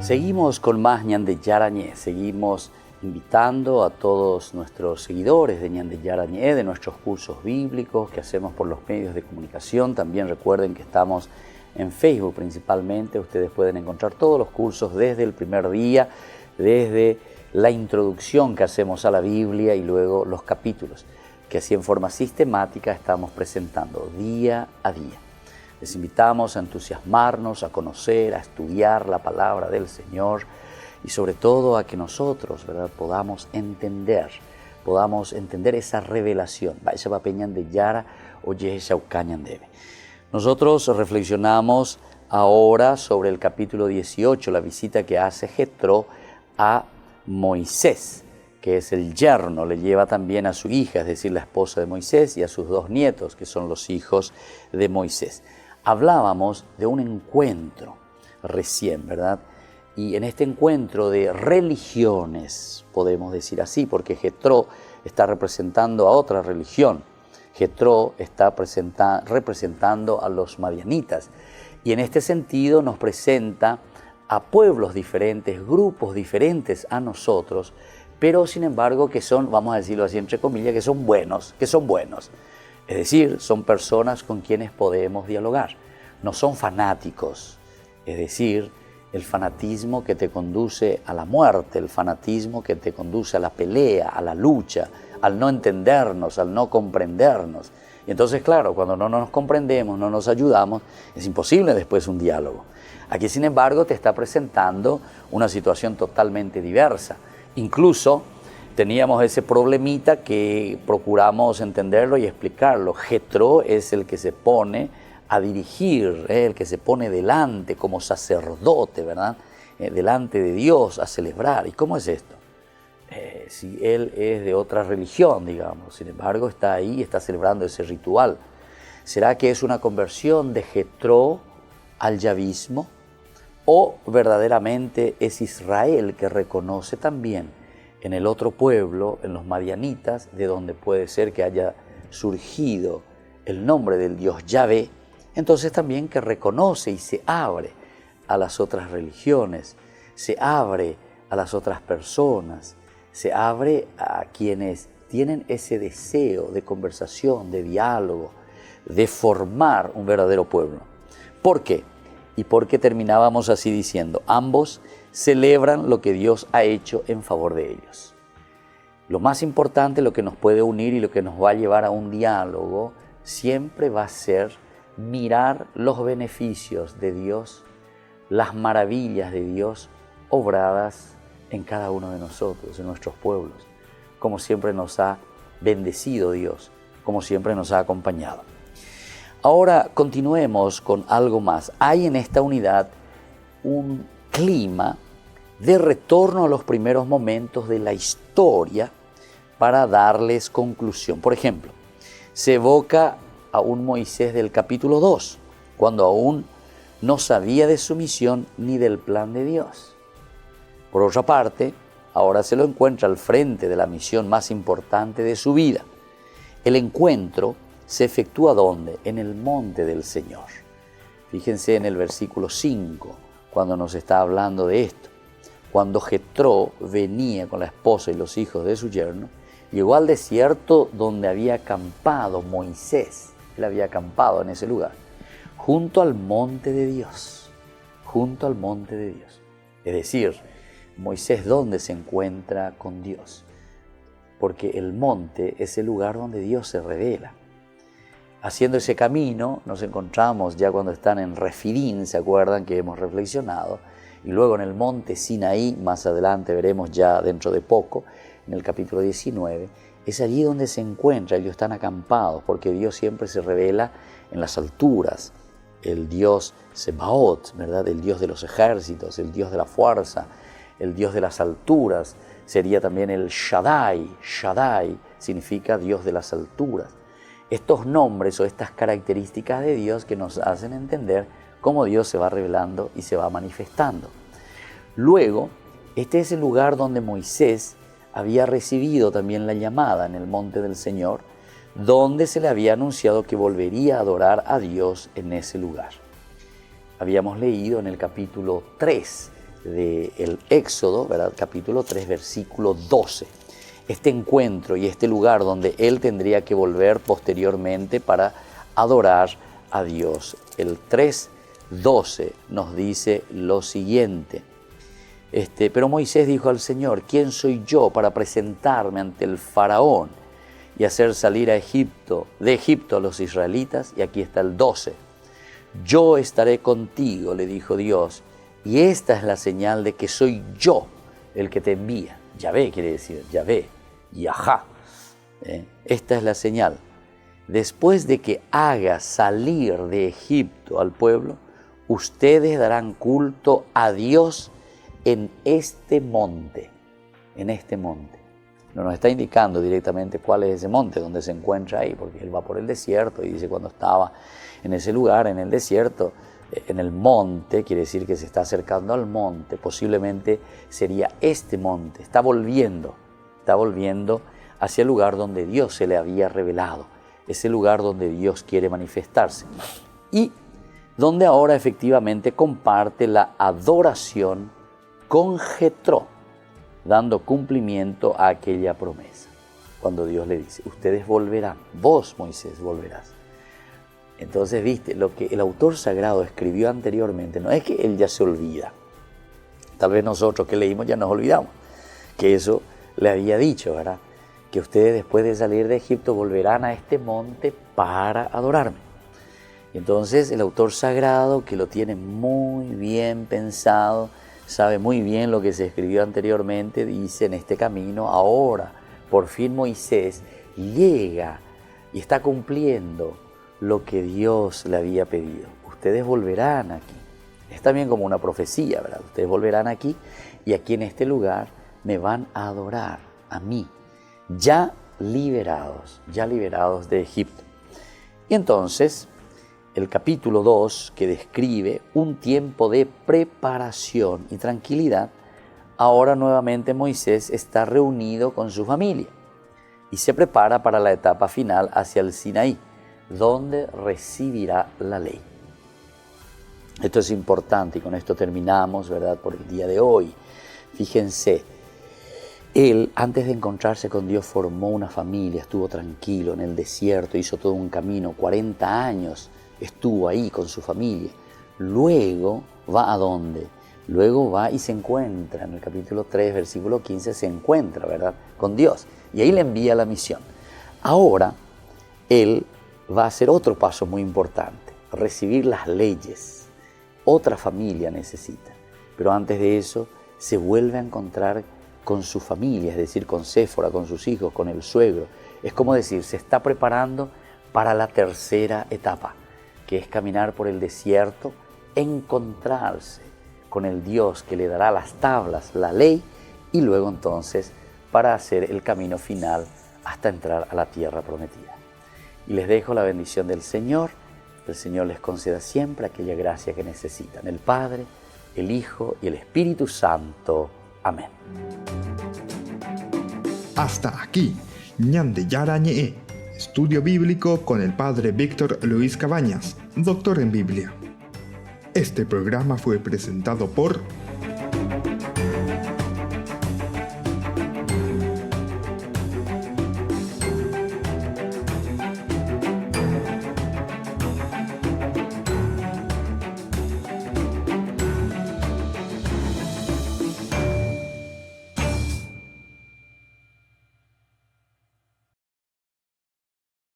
Seguimos con más Ñande Yarañé, seguimos invitando a todos nuestros seguidores de Ñande Yarañé, de nuestros cursos bíblicos que hacemos por los medios de comunicación. También recuerden que estamos en Facebook principalmente. Ustedes pueden encontrar todos los cursos desde el primer día, desde la introducción que hacemos a la Biblia y luego los capítulos, que así en forma sistemática estamos presentando día a día. Les invitamos a entusiasmarnos, a conocer, a estudiar la palabra del Señor y sobre todo a que nosotros, ¿verdad?, podamos entender esa revelación. Nosotros reflexionamos ahora sobre el capítulo 18, la visita que hace Jetro a Moisés, que es el yerno, le lleva también a su hija, es decir, la esposa de Moisés, y a sus 2 nietos, que son los hijos de Moisés. Hablábamos de un encuentro recién, ¿verdad? Y en este encuentro de religiones, podemos decir así, porque Jetro está representando a otra religión. Jetro está representando a los madianitas. Y en este sentido nos presenta a pueblos diferentes, grupos diferentes a nosotros, pero sin embargo que son, vamos a decirlo así entre comillas, que son buenos. Es decir, son personas con quienes podemos dialogar. No son fanáticos, es decir, el fanatismo que te conduce a la muerte, el fanatismo que te conduce a la pelea, a la lucha, al no entendernos, al no comprendernos. Y entonces, claro, cuando no nos comprendemos, no nos ayudamos, es imposible después un diálogo. Aquí, sin embargo, te está presentando una situación totalmente diversa. Incluso teníamos ese problemita que procuramos entenderlo y explicarlo. Jetro es el que se pone a dirigir, el que se pone delante como sacerdote, ¿verdad? Delante de Dios a celebrar. ¿Y cómo es esto? Si él es de otra religión, digamos, sin embargo está ahí y está celebrando ese ritual. ¿Será que es una conversión de Jetro al yavismo? ¿O verdaderamente es Israel que reconoce también en el otro pueblo, en los madianitas, de donde puede ser que haya surgido el nombre del Dios Yahvé? Entonces también que reconoce y se abre a las otras religiones, se abre a las otras personas, se abre a quienes tienen ese deseo de conversación, de diálogo, de formar un verdadero pueblo. ¿Por qué? Y porque terminábamos así diciendo, ambos celebran lo que Dios ha hecho en favor de ellos. Lo más importante, lo que nos puede unir y lo que nos va a llevar a un diálogo, siempre va a ser mirar los beneficios de Dios, las maravillas de Dios obradas en cada uno de nosotros, en nuestros pueblos, como siempre nos ha bendecido Dios, como siempre nos ha acompañado. Ahora continuemos con algo más. Hay en esta unidad un clima de retorno a los primeros momentos de la historia para darles conclusión. Por ejemplo, se evoca a un Moisés del capítulo 2, cuando aún no sabía de su misión ni del plan de Dios. Por otra parte, ahora se lo encuentra al frente de la misión más importante de su vida. El encuentro se efectúa ¿dónde? En el monte del Señor. Fíjense en el versículo 5, cuando nos está hablando de esto. Cuando Jetro venía con la esposa y los hijos de su yerno, llegó al desierto donde había acampado Moisés. Él había acampado en ese lugar, junto al monte de Dios. Junto al monte de Dios. Es decir, Moisés, ¿dónde se encuentra con Dios? Porque el monte es el lugar donde Dios se revela. Haciendo ese camino nos encontramos ya cuando están en Refidín, ¿se acuerdan que hemos reflexionado? Y luego en el monte Sinaí, más adelante veremos ya dentro de poco, en el capítulo 19, es allí donde se encuentra, ellos están acampados, porque Dios siempre se revela en las alturas. El Dios Sebaot, ¿verdad? El Dios de los ejércitos, el Dios de la fuerza, el Dios de las alturas, sería también el Shaddai. Shaddai significa Dios de las alturas. Estos nombres o estas características de Dios que nos hacen entender cómo Dios se va revelando y se va manifestando. Luego, este es el lugar donde Moisés había recibido también la llamada en el monte del Señor, donde se le había anunciado que volvería a adorar a Dios en ese lugar. Habíamos leído en el capítulo 3, del Éxodo, ¿verdad? Capítulo 3, versículo 12. Este encuentro y este lugar donde él tendría que volver posteriormente para adorar a Dios. El 3:12 nos dice lo siguiente. Pero Moisés dijo al Señor: ¿quién soy yo para presentarme ante el faraón y hacer salir de Egipto a los israelitas? Y aquí está el 12. Yo estaré contigo, le dijo Dios, y esta es la señal de que soy yo el que te envía. Yahvé quiere decir Yahvé, Yahá. Esta es la señal. Después de que haga salir de Egipto al pueblo, ustedes darán culto a Dios en este monte. En este monte. No nos está indicando directamente cuál es ese monte donde se encuentra ahí, porque él va por el desierto y dice cuando estaba en ese lugar, en el desierto, en el monte, quiere decir que se está acercando al monte, posiblemente sería este monte, está volviendo hacia el lugar donde Dios se le había revelado, ese lugar donde Dios quiere manifestarse y donde ahora efectivamente comparte la adoración con Jetro, dando cumplimiento a aquella promesa. Cuando Dios le dice, ustedes volverán, vos Moisés volverás. Entonces, viste, lo que el autor sagrado escribió anteriormente, no es que él ya se olvida. Tal vez nosotros que leímos ya nos olvidamos, que eso le había dicho, ¿verdad? Que ustedes después de salir de Egipto volverán a este monte para adorarme. Entonces, el autor sagrado, que lo tiene muy bien pensado, sabe muy bien lo que se escribió anteriormente, dice en este camino, ahora por fin Moisés llega y está cumpliendo lo que Dios le había pedido. Ustedes volverán aquí. Es también como una profecía, ¿verdad? Ustedes volverán aquí y aquí en este lugar me van a adorar a mí, ya liberados de Egipto. Y entonces, el capítulo 2, que describe un tiempo de preparación y tranquilidad, ahora nuevamente Moisés está reunido con su familia y se prepara para la etapa final hacia el Sinaí, donde recibirá la ley. Esto es importante y con esto terminamos, ¿verdad?, por el día de hoy. Fíjense, él antes de encontrarse con Dios formó una familia, estuvo tranquilo en el desierto, hizo todo un camino, 40 años estuvo ahí con su familia. Luego va ¿a dónde? Luego va y se encuentra, en el capítulo 3, versículo 15, se encuentra, ¿verdad?, con Dios. Y ahí le envía la misión. Ahora, él va a hacer otro paso muy importante, recibir las leyes. Otra familia necesita. Pero antes de eso, se vuelve a encontrar con su familia, es decir, con Séfora, con sus hijos, con el suegro. Es como decir, se está preparando para la tercera etapa, que es caminar por el desierto, encontrarse con el Dios que le dará las tablas, la ley, y luego entonces para hacer el camino final hasta entrar a la tierra prometida. Y les dejo la bendición del Señor. El Señor les conceda siempre aquella gracia que necesitan. El Padre, el Hijo y el Espíritu Santo. Amén. Hasta aquí, Ñande Yarañe, estudio bíblico con el Padre Víctor Luis Cabañas, doctor en Biblia. Este programa fue presentado por